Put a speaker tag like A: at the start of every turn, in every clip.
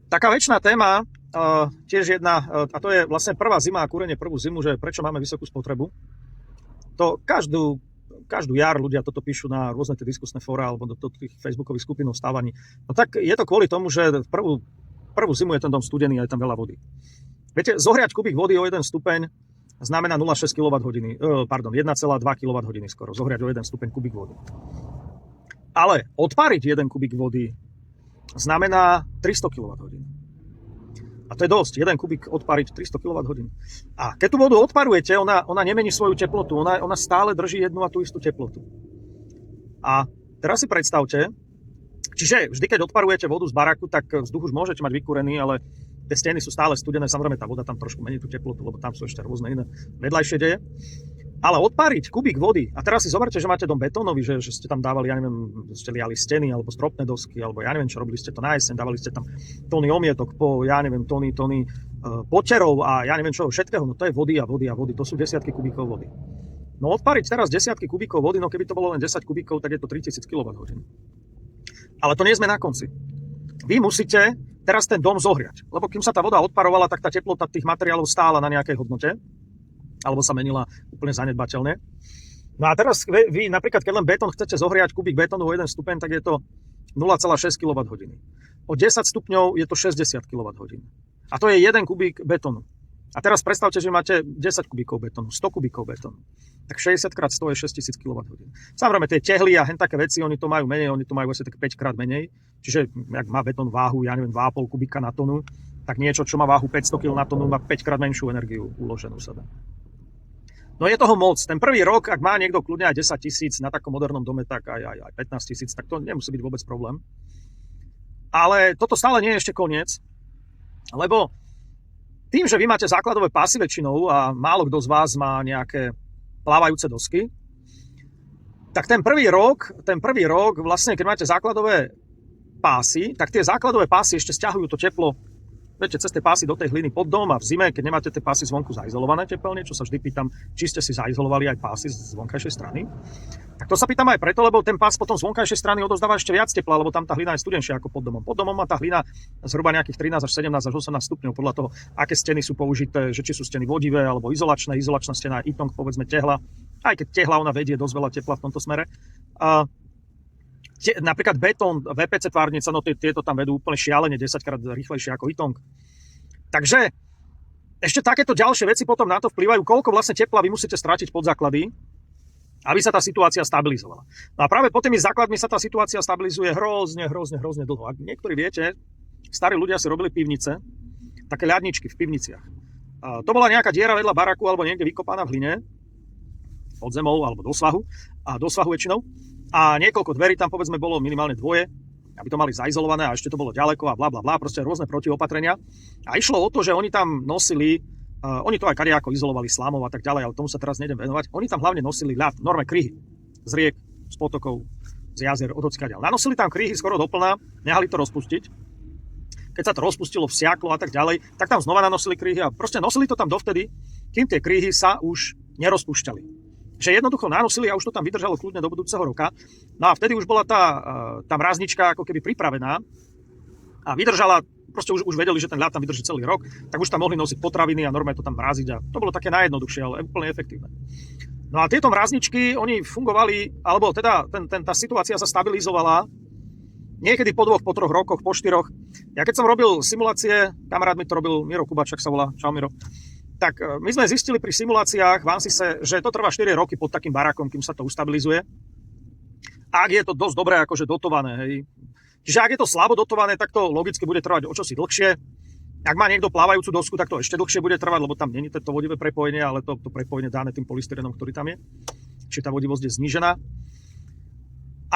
A: Taká večná téma, tiež jedna, a to je vlastne prvá zima a kúrenie prvú zimu, že prečo máme vysokú spotrebu. To každú jar ľudia toto píšu na rôzne tie diskusné fóra alebo do tých facebookových skupín o stávaní. No tak je to kvôli tomu, že v prvú zimu je ten dom studený a je tam veľa vody. Viete, zohriať kubík vody o 1 stupeň znamená 0,6 kWh, pardon, 1,2 kWh skoro, zohriať o 1 stupeň kubík vody. Ale odpáriť 1 kubík vody znamená 300 kWh. A to je dosť, 1 kubík odpáriť 300 kWh. A keď tú vodu odparujete, ona nemení svoju teplotu, ona stále drží jednu a tú istú teplotu. A teraz si predstavte, čiže vždy, keď odparujete vodu z baraku, tak vzduch už môžete mať vykúrený, ale tie steny sú stále studené, samozrejme tá voda tam trošku mení tú teplotu, lebo tam sú ešte rôzne iné vedľajšie deje. Ale odpáriť kubík vody, a teraz si zoberte, že máte dom betónový, že ste tam dávali, ja neviem, ste liali steny, alebo stropné dosky, alebo ja neviem čo, robili ste to na jeseň, dávali ste tam tóny omietok, ja neviem, tóny poterov a ja neviem čo, všetkého, no to je vody a vody a vody, to sú desiatky kubíkov vody. No odpáriť teraz desiatky kubíkov vody, no keby to bolo len 10 kubíkov, tak je to 3000 kWh. Ale to nie sme na konci. Vy musíte teraz ten dom zohriať, lebo kým sa tá voda odparovala, tak tá teplota tých materiálov stála na nejakej hodnote, alebo sa menila úplne zanedbateľne. No a teraz vy napríklad, keď len betón chcete zohriať kubík betónu o 1 stupeň, tak je to 0,6 kWh. O 10 stupňov je to 60 kWh. A to je 1 kubík betónu. A teraz predstavte, že máte 10 kubíkov betónu, 100 kubíkov betónu. Tak 60 x 100 je 6000 kWh. Samozrejme, tie tehly a hen také veci, oni to majú menej, oni to majú asi tak 5 krát menej. Čiže, ak má betón váhu, ja neviem, 2,5 kubíka na tonu, tak niečo, čo má váhu 500 kg na tonu, má 5 krát menšiu energiu uloženú v sebe. No je toho moc. Ten prvý rok, ak má niekto kľudne aj 10 000 na takom modernom dome, tak aj 15 000, tak to nemusí byť vôbec problém. Ale toto stále nie je ešte koniec, lebo tým, že vy máte základové pásy väčšinou a málo kto z vás má nejaké plávajúce dosky, tak ten prvý rok, vlastne keď máte základové pásy, tak tie základové pásy ešte stiahujú to teplo, viete, cez tie pásy do tej hliny pod dom a v zime, keď nemáte tie pásy zvonku zaizolované tepelne, čo sa vždy pýtam, či ste si zaizolovali aj pásy z vonkajšej strany. Tak to sa pýtam aj preto, lebo ten pás potom z vonkajšej strany odovzdáva ešte viac tepla, lebo tam tá hlina je studenšia ako pod domom. Pod domom má tá hlina zhruba nejakých 13 až 17 až 18 stupňov podľa toho, aké steny sú použité, že či sú steny vodivé alebo izolačné. Izolačná stena je itong, povedzme tehla. Aj keď tehla ona vedie dosť veľa tepla v tomto smere. Napríklad betón, VPC tvárnica, no tieto tam vedú úplne šialene 10 krát rýchlejšie ako itong. Takže ešte takéto ďalšie veci potom na to vplyvajú, koľko vlastne tepla vy musíte stratiť pod základy, aby sa tá situácia stabilizovala. No a práve pod tými základmi sa tá situácia stabilizuje hrozne dlho. Ak niektorí viete, starí ľudia si robili pivnice, také ľadničky v pivniciach. To bola nejaká diera vedľa baraku alebo niekde vykopaná v hline, pod zemou alebo do svahu väčšinou. A niekoľko dverí tam povedzme bolo minimálne dvoje, aby to mali zaizolované a ešte to bolo ďaleko a blablabla, proste rôzne protiopatrenia. A išlo o to, že oni tam nosili, oni to aj kadejako izolovali slámov a tak ďalej, ale tomu sa teraz nejdem venovať. Oni tam hlavne nosili ľad, normálne kryhy z riek, z potokov, z jazier, odhockaďal. Nanosili tam kryhy skoro doplná, nehali to rozpustiť. Keď sa to rozpustilo, vsiaklo a tak ďalej, tak tam znova nanosili kryhy a proste nosili to tam dovtedy, kým tie kryhy sa už nerozpúšťali. Že jednoducho nanosili a už to tam vydržalo kľudne do budúceho roka. No a vtedy už bola tá mraznička ako keby pripravená a vydržala, proste už vedeli, že ten ľad tam vydrží celý rok, tak už tam mohli nosiť potraviny a normálne to tam mraziť a to bolo také najjednoduchšie, ale úplne efektívne. No a tieto mrazničky, oni fungovali, alebo teda tá situácia sa stabilizovala niekedy po 2, po 3 rokoch, po 4. Ja keď som robil simulácie, kamarát mi to robil, Miro Kubačak sa volá, čau Miro, tak my sme zistili pri simuláciách v ANSYSe, že to trvá 4 roky pod takým barakom, kým sa to ustabilizuje. Ak je to dosť dobré akože dotované, hej. Čiže ak je to slabo dotované, tak to logicky bude trvať o čosi dlhšie. Ak má niekto plávajúcu dosku, tak to ešte dlhšie bude trvať, lebo tam není to vodivé prepojenie, ale to prepojenie dáne tým polystyrenom, ktorý tam je. Čiže tá vodivosť je znížená.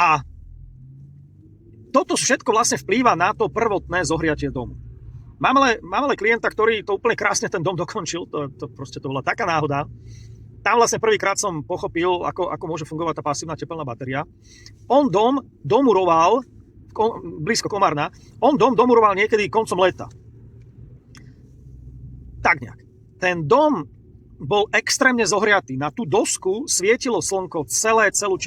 A: A toto všetko vlastne vplýva na to prvotné zohriatie domu. Mám ale klienta, ktorý to úplne krásne ten dom dokončil, to bola taká náhoda. Tam vlastne prvýkrát som pochopil, ako môže fungovať tá pasívna tepelná batéria. On dom domuroval, blízko Komárna, on dom domuroval niekedy koncom leta. Tak nejak. Ten dom bol extrémne zohriatý. Na tú dosku svietilo slnko celú